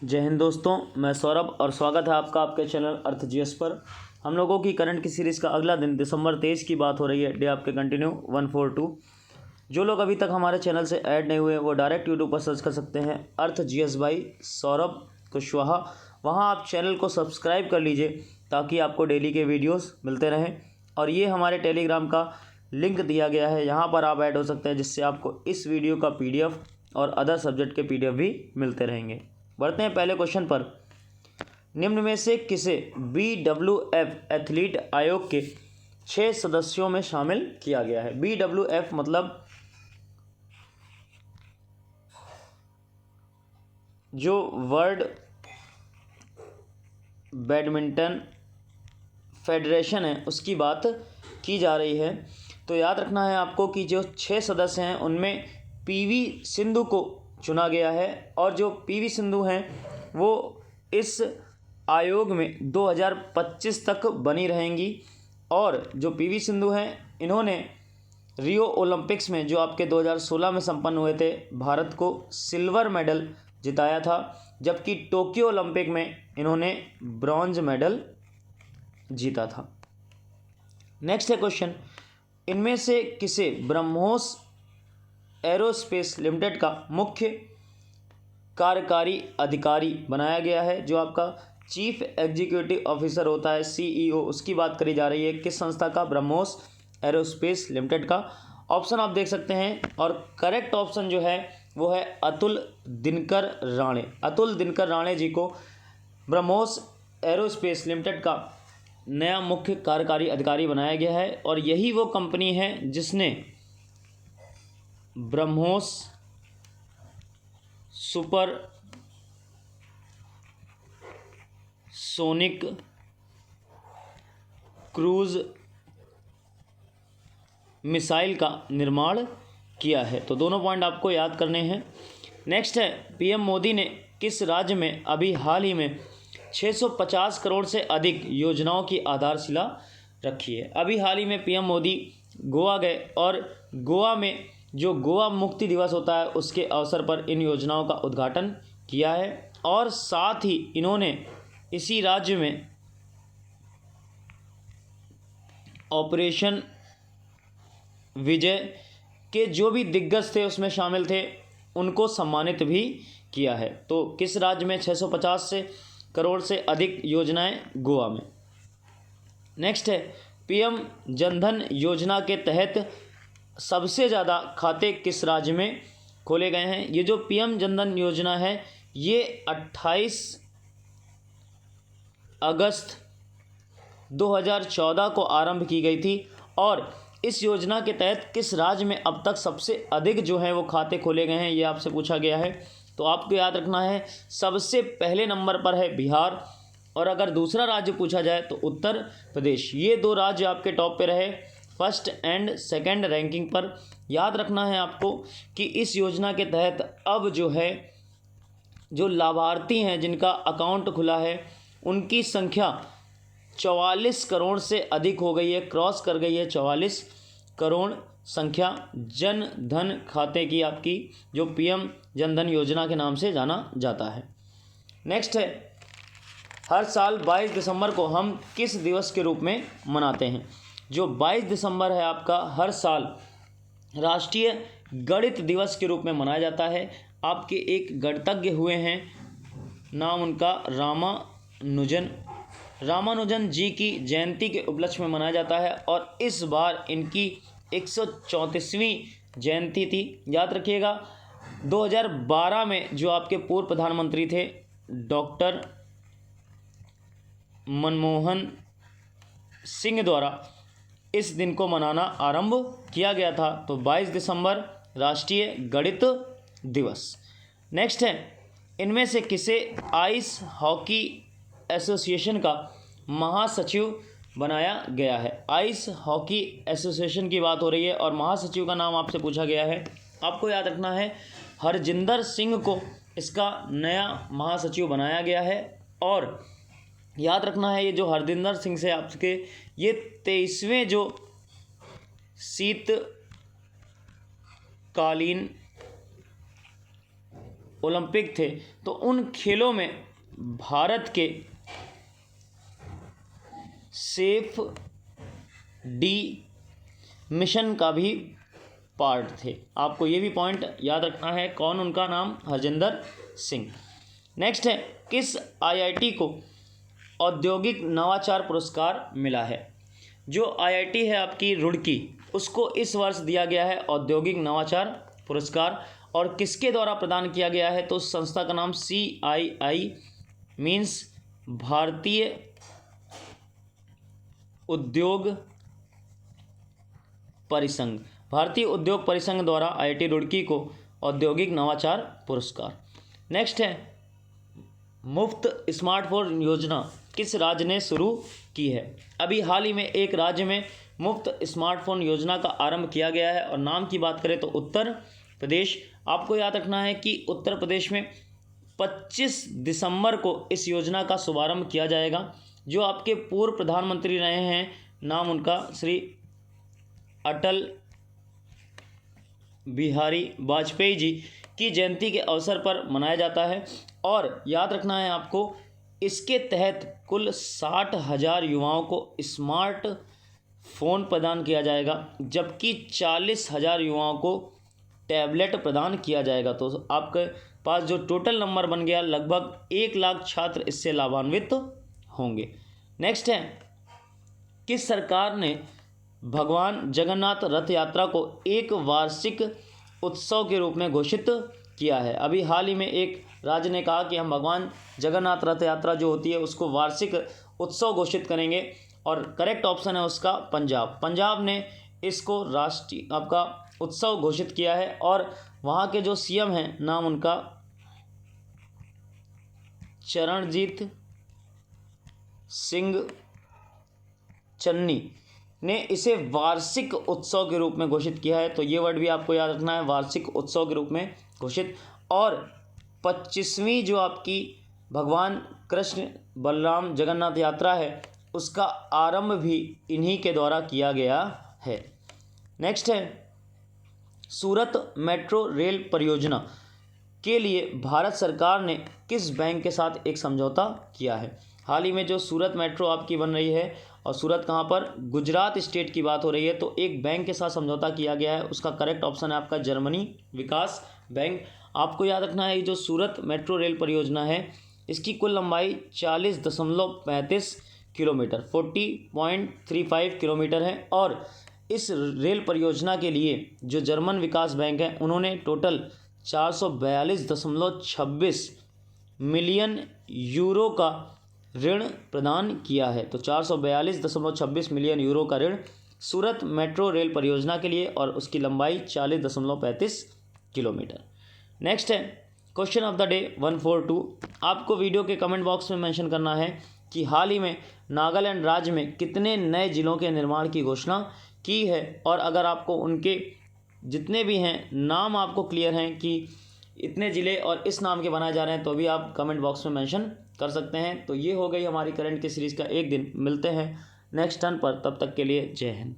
जय हिंद दोस्तों, मैं सौरभ और स्वागत है आपका आपके चैनल अर्थ जीएस पर। हम लोगों की करंट की सीरीज़ का अगला दिन दिसंबर 23 की बात हो रही है। डे आपके कंटिन्यू 142। जो लोग अभी तक हमारे चैनल से ऐड नहीं हुए वो डायरेक्ट यूट्यूब पर सर्च कर सकते हैं अर्थ जीएस बाई सौरभ कुशवाहा। वहाँ आप चैनल को सब्सक्राइब कर लीजिए ताकि आपको डेली के वीडियोज़ मिलते रहें। और ये हमारे टेलीग्राम का लिंक दिया गया है, यहाँ पर आप ऐड हो सकते हैं, जिससे आपको इस वीडियो का PDF और अदर सब्जेक्ट के PDF भी मिलते रहेंगे। बढ़ते हैं पहले क्वेश्चन पर। निम्न में से किसे BWF एथलीट आयोग के 6 सदस्यों में शामिल किया गया है? BWF मतलब जो वर्ल्ड बैडमिंटन फेडरेशन है उसकी बात की जा रही है। तो याद रखना है आपको कि जो 6 सदस्य हैं उनमें PV सिंधु को चुना गया है, और जो PV सिंधु हैं वो इस आयोग में 2025 तक बनी रहेंगी। और जो PV सिंधु हैं इन्होंने रियो ओलंपिक्स में जो आपके 2016 में संपन्न हुए थे, भारत को सिल्वर मेडल जिताया था, जबकि टोक्यो ओलंपिक में इन्होंने ब्रॉन्ज मेडल जीता था। नेक्स्ट है क्वेश्चन, इनमें से किसे ब्रह्मोस एरोस्पेस लिमिटेड का मुख्य कार्यकारी अधिकारी बनाया गया है? जो आपका चीफ एग्जीक्यूटिव ऑफिसर होता है CEO, उसकी बात करी जा रही है। किस संस्था का? ब्रह्मोस एरोस्पेस लिमिटेड का। ऑप्शन आप देख सकते हैं, और करेक्ट ऑप्शन जो है वो है अतुल दिनकर राणे। अतुल दिनकर राणे जी को ब्रह्मोस एरोस्पेस लिमिटेड का नया मुख्य कार्यकारी अधिकारी बनाया गया है। और यही वो कंपनी है जिसने BrahMos super sonic cruise missile का निर्माण किया है। तो दोनों पॉइंट आपको याद करने हैं। नेक्स्ट है, PM मोदी ने किस राज्य में अभी हाल ही में 650 करोड़ से अधिक योजनाओं की आधारशिला रखी है? अभी हाल ही में PM मोदी गोवा गए और गोवा में जो गोवा मुक्ति दिवस होता है उसके अवसर पर इन योजनाओं का उद्घाटन किया है। और साथ ही इन्होंने इसी राज्य में ऑपरेशन विजय के जो भी दिग्गज थे उसमें शामिल थे, उनको सम्मानित भी किया है। तो किस राज्य में 650 करोड़ से अधिक योजनाएं? गोवा में। नेक्स्ट है, PM जनधन योजना के तहत सबसे ज़्यादा खाते किस राज्य में खोले गए हैं? ये जो PM जनधन योजना है ये 28 अगस्त 2014 को आरंभ की गई थी। और इस योजना के तहत किस राज्य में अब तक सबसे अधिक जो है वो खाते खोले गए हैं, ये आपसे पूछा गया है। तो आपको याद रखना है, सबसे पहले नंबर पर है बिहार, और अगर दूसरा राज्य पूछा जाए तो उत्तर प्रदेश। ये दो राज्य आपके टॉप पे रहे, फर्स्ट एंड सेकंड रैंकिंग पर। याद रखना है आपको कि इस योजना के तहत अब जो है जो लाभार्थी हैं जिनका अकाउंट खुला है उनकी संख्या 44 करोड़ से अधिक हो गई है, क्रॉस कर गई है 44 करोड़ संख्या जन धन खाते की आपकी, जो PM जनधन योजना के नाम से जाना जाता है। नेक्स्ट है, हर साल 22 दिसंबर को हम किस दिवस के रूप में मनाते हैं? जो 22 दिसंबर है आपका हर साल राष्ट्रीय गणित दिवस के रूप में मनाया जाता है। आपके एक गणितज्ञ हुए हैं, नाम उनका रामानुजन जी की जयंती के उपलक्ष्य में मनाया जाता है, और इस बार इनकी 134वीं जयंती थी। याद रखिएगा, 2012 में जो आपके पूर्व प्रधानमंत्री थे डॉक्टर मनमोहन सिंह द्वारा इस दिन को मनाना आरंभ किया गया था। तो 22 दिसंबर राष्ट्रीय गणित दिवस। नेक्स्ट है, इनमें से किसे आइस हॉकी एसोसिएशन का महासचिव बनाया गया है? आइस हॉकी एसोसिएशन की बात हो रही है और महासचिव का नाम आपसे पूछा गया है। आपको याद रखना है, हरजिंदर सिंह को इसका नया महासचिव बनाया गया है। और याद रखना है, ये जो हरजिंदर सिंह से आपके ये 23वें जो शीतकालीन ओलंपिक थे तो उन खेलों में भारत के सेफ डी मिशन का भी पार्ट थे। आपको ये भी पॉइंट याद रखना है। कौन? उनका नाम हरजिंदर सिंह। नेक्स्ट है, किस आईआईटी को औद्योगिक नवाचार पुरस्कार मिला है? जो आईआईटी है आपकी रुड़की, उसको इस वर्ष दिया गया है औद्योगिक नवाचार पुरस्कार। और किसके द्वारा प्रदान किया गया है? तो उस संस्था का नाम CII मीन्स भारतीय उद्योग परिसंघ, भारतीय उद्योग परिसंघ द्वारा आईआईटी रुड़की को औद्योगिक नवाचार पुरस्कार। नेक्स्ट है, मुफ्त स्मार्टफोन योजना किस राज्य ने शुरू की है? अभी हाल ही में एक राज्य में मुफ्त स्मार्टफोन योजना का आरंभ किया गया है और नाम की बात करें तो उत्तर प्रदेश। आपको याद रखना है कि उत्तर प्रदेश में 25 दिसंबर को इस योजना का शुभारंभ किया जाएगा। जो आपके पूर्व प्रधानमंत्री रहे हैं, नाम उनका श्री अटल बिहारी वाजपेयी जी की जयंती के अवसर पर मनाया जाता है। और याद रखना है आपको, इसके तहत कुल 60,000 युवाओं को स्मार्ट फ़ोन प्रदान किया जाएगा, जबकि 40,000 युवाओं को टैबलेट प्रदान किया जाएगा। तो आपके पास जो टोटल नंबर बन गया, लगभग 1 लाख छात्र इससे लाभान्वित होंगे। नेक्स्ट है, किस सरकार ने भगवान जगन्नाथ रथ यात्रा को एक वार्षिक उत्सव के रूप में घोषित किया है? अभी हाल ही में एक राज्य ने कहा कि हम भगवान जगन्नाथ रथ यात्रा जो होती है उसको वार्षिक उत्सव घोषित करेंगे। और करेक्ट ऑप्शन है उसका पंजाब। पंजाब ने इसको राष्ट्रीय आपका उत्सव घोषित किया है। और वहाँ के जो CM हैं, नाम उनका चरणजीत सिंह चन्नी ने इसे वार्षिक उत्सव के रूप में घोषित किया है। तो ये वर्ड भी आपको याद रखना है, वार्षिक उत्सव के रूप में घोषित। और 25वीं जो आपकी भगवान कृष्ण बलराम जगन्नाथ यात्रा है, उसका आरंभ भी इन्हीं के द्वारा किया गया है। नेक्स्ट है, सूरत मेट्रो रेल परियोजना के लिए भारत सरकार ने किस बैंक के साथ एक समझौता किया है? हाल ही में जो सूरत मेट्रो आपकी बन रही है, और सूरत कहाँ पर? गुजरात स्टेट की बात हो रही है, तो एक बैंक के साथ समझौता किया गया है। उसका करेक्ट ऑप्शन है आपका जर्मनी विकास बैंक। आपको याद रखना है, ये जो सूरत मेट्रो रेल परियोजना है, इसकी कुल लंबाई 40.35 किलोमीटर 40.35 किलोमीटर है। और इस रेल परियोजना के लिए जो जर्मन विकास बैंक है, उन्होंने टोटल 442.26 मिलियन यूरो का ऋण प्रदान किया है। तो 442.26 मिलियन यूरो का ऋण सूरत मेट्रो रेल परियोजना के लिए, और उसकी लंबाई 40.35 किलोमीटर। नेक्स्ट है, क्वेश्चन ऑफ द डे 142। आपको वीडियो के कमेंट बॉक्स में मेंशन करना है कि हाल ही में नागालैंड राज्य में कितने नए ज़िलों के निर्माण की घोषणा की है। और अगर आपको उनके जितने भी हैं नाम आपको क्लियर हैं कि इतने ज़िले और इस नाम के बनाए जा रहे हैं, तो भी आप कमेंट बॉक्स में मेंशन कर सकते हैं। तो ये हो गई हमारी करंट की सीरीज़ का एक दिन। मिलते हैं नेक्स्ट टर्न पर, तब तक के लिए जय हिंद।